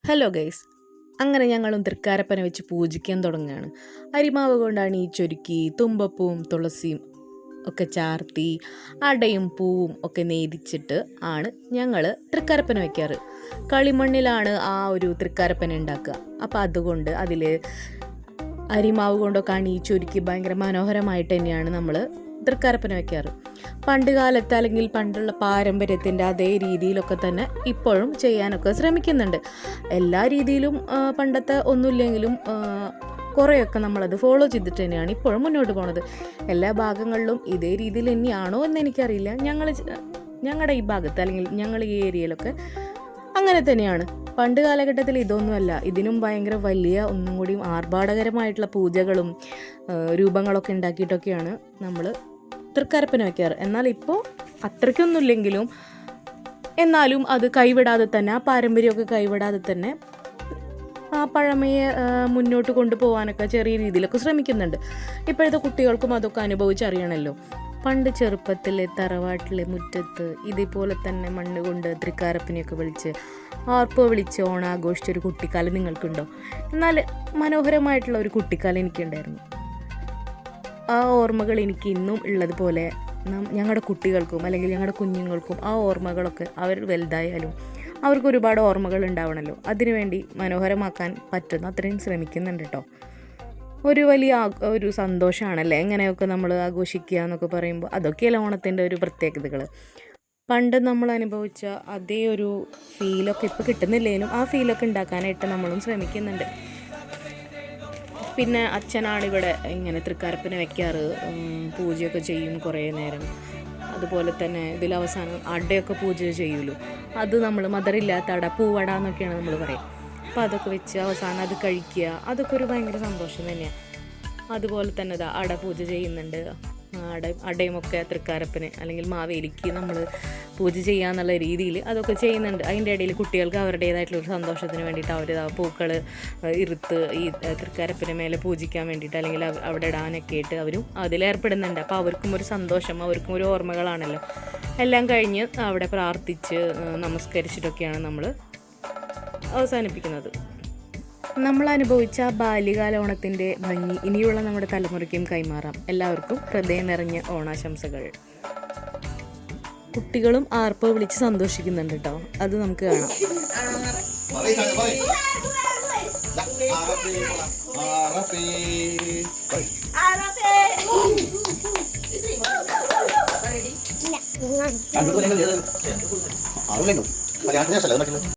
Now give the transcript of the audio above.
Hello guys, അങ്ങനെ ഞങ്ങളും തൃക്കാരപ്പനെ വെച്ച് പൂജിക്കാൻ തുടങ്ങുകയാണ്. അരിമാവ് കൊണ്ടാണ് ഈ ചൊരുക്കി തുമ്പപ്പൂവും തുളസിയും ഒക്കെ ചാർത്തി അടയും പൂവും ഒക്കെ നേദിച്ചിട്ട് ആണ് ഞങ്ങൾ തൃക്കാരപ്പന വയ്ക്കാറ്. കളിമണ്ണിലാണ് ആ ഒരു തൃക്കാരപ്പന ഉണ്ടാക്കുക. അപ്പോൾ അതുകൊണ്ട് അതിൽ അരിമാവ് കൊണ്ടൊക്കെയാണ് ഈ ചൊരുക്കി ഭയങ്കര മനോഹരമായിട്ട് തന്നെയാണ് നമ്മൾ തൃക്കാരപ്പന വയ്ക്കാറ്. പണ്ട് കാലത്ത് അല്ലെങ്കിൽ പണ്ടുള്ള പാരമ്പര്യത്തിൻ്റെ അതേ രീതിയിലൊക്കെ തന്നെ ഇപ്പോഴും ചെയ്യാനൊക്കെ ശ്രമിക്കുന്നുണ്ട്. എല്ലാ രീതിയിലും പണ്ടത്തെ ഒന്നുമില്ലെങ്കിലും കുറേയൊക്കെ നമ്മളത് ഫോളോ ചെയ്തിട്ട് തന്നെയാണ് ഇപ്പോഴും മുന്നോട്ട് പോകുന്നത്. എല്ലാ ഭാഗങ്ങളിലും ഇതേ രീതിയിൽ തന്നെയാണോ എന്ന് എനിക്കറിയില്ല. ഞങ്ങളുടെ ഈ ഭാഗത്ത് അല്ലെങ്കിൽ ഞങ്ങൾ ഈ ഏരിയയിലൊക്കെ അങ്ങനെ തന്നെയാണ്. പണ്ട് കാലഘട്ടത്തിൽ ഇതൊന്നുമല്ല, ഇതിനും ഭയങ്കര വലിയ ഒന്നും കൂടി ആർഭാടകരമായിട്ടുള്ള പൂജകളും രൂപങ്ങളൊക്കെ ഉണ്ടാക്കിയിട്ടൊക്കെയാണ് നമ്മൾ തൃക്കാരപ്പന വയ്ക്കാറ്. എന്നാൽ ഇപ്പോൾ അത്രയ്ക്കൊന്നുമില്ലെങ്കിലും എന്നാലും അത് കൈവിടാതെ തന്നെ, ആ പാരമ്പര്യമൊക്കെ കൈവിടാതെ തന്നെ ആ പഴമയെ മുന്നോട്ട് കൊണ്ടുപോകാനൊക്കെ ചെറിയ രീതിയിലൊക്കെ ശ്രമിക്കുന്നുണ്ട്. ഇപ്പോഴത്തെ കുട്ടികൾക്കും അതൊക്കെ അനുഭവിച്ചറിയണമല്ലോ. പണ്ട് ചെറുപ്പത്തിലെ തറവാട്ടിലെ മുറ്റത്ത് ഇതേപോലെ തന്നെ മണ്ണ് കൊണ്ട് തൃക്കാരപ്പനെയൊക്കെ വിളിച്ച് വിളിച്ച് ഓണാഘോഷിച്ചൊരു കുട്ടിക്കാലം നിങ്ങൾക്കുണ്ടോ? എന്നാൽ മനോഹരമായിട്ടുള്ള ഒരു കുട്ടിക്കാലം എനിക്കുണ്ടായിരുന്നു. ആ ഓർമ്മകൾ എനിക്ക് ഇന്നും ഉള്ളതുപോലെ ഞങ്ങളുടെ കുട്ടികൾക്കും അല്ലെങ്കിൽ ഞങ്ങളുടെ കുഞ്ഞുങ്ങൾക്കും ആ ഓർമ്മകളൊക്കെ അവർ വലുതായാലും അവർക്ക് ഒരുപാട് ഓർമ്മകൾ ഉണ്ടാവണമല്ലോ. അതിനുവേണ്ടി മനോഹരമാക്കാൻ പറ്റുന്ന അത്രയും ശ്രമിക്കുന്നുണ്ട് കേട്ടോ. ഒരു വലിയ ഒരു സന്തോഷമാണല്ലേ എങ്ങനെയൊക്കെ നമ്മൾ ആഘോഷിക്കുക എന്നൊക്കെ പറയുമ്പോൾ. അതൊക്കെയല്ല ഓണത്തിൻ്റെ ഒരു പ്രത്യേകതകൾ. പണ്ട് നമ്മൾ അനുഭവിച്ച അതേ ഒരു ഫീലൊക്കെ ഇപ്പോൾ കിട്ടുന്നില്ലെങ്കിലും ആ ഫീലൊക്കെ ഉണ്ടാക്കാനായിട്ട് നമ്മളും ശ്രമിക്കുന്നുണ്ട്. പിന്നെ അച്ഛനാണ് ഇവിടെ ഇങ്ങനെ തൃക്കാരപ്പനെ വയ്ക്കാറ്, പൂജയൊക്കെ ചെയ്യും കുറേ നേരം. അതുപോലെ തന്നെ ഇതിലവസാനം അടയൊക്കെ പൂജ ചെയ്യുമല്ലോ, അത് നമ്മൾ മധുരമില്ലാത്ത അട, പൂവട എന്നൊക്കെയാണ് നമ്മൾ പറയുക. അപ്പോൾ അതൊക്കെ വെച്ച് അവസാനം അത് കഴിക്കുക, അതൊക്കെ ഒരു ഭയങ്കര സന്തോഷം തന്നെയാണ്. അതുപോലെ തന്നെ അട പൂജ ചെയ്യുന്നുണ്ട്. അടയുമൊക്കെ തൃക്കാരപ്പന് അല്ലെങ്കിൽ മാവേലിക്ക് നമ്മൾ പൂജ ചെയ്യാന്നുള്ള രീതിയിൽ അതൊക്കെ ചെയ്യുന്നുണ്ട്. അതിൻ്റെ ഇടയിൽ കുട്ടികൾക്ക് അവരുടേതായിട്ടുള്ളൊരു സന്തോഷത്തിന് വേണ്ടിയിട്ട് അവർ പൂക്കൾ ഇരുത്ത് ഈ തൃക്കാരപ്പന് മേലെ പൂജിക്കാൻ വേണ്ടിയിട്ട് അല്ലെങ്കിൽ അവിടെ ഇടാനൊക്കെ ആയിട്ട് അവരും അതിലേർപ്പെടുന്നുണ്ട്. അപ്പോൾ അവർക്കും ഒരു സന്തോഷം, അവർക്കും ഒരു ഓർമ്മകളാണല്ലോ. എല്ലാം കഴിഞ്ഞ് അവിടെ പ്രാർത്ഥിച്ച് നമസ്കരിച്ചിട്ടൊക്കെയാണ് നമ്മൾ അവസാനിപ്പിക്കുന്നത്. നമ്മൾ അനുഭവിച്ച ബാല്യകാല ഓണത്തിൻ്റെ ഭംഗി ഇനിയുള്ള നമ്മുടെ തലമുറയ്ക്കും കൈമാറാം. എല്ലാവർക്കും ഹൃദയം നിറഞ്ഞ ഓണാശംസകൾ. കുട്ടികളും ആർപ്പ് വിളിച്ച് സന്തോഷിക്കുന്നുണ്ട് കേട്ടോ, അത് നമുക്ക് കാണാം.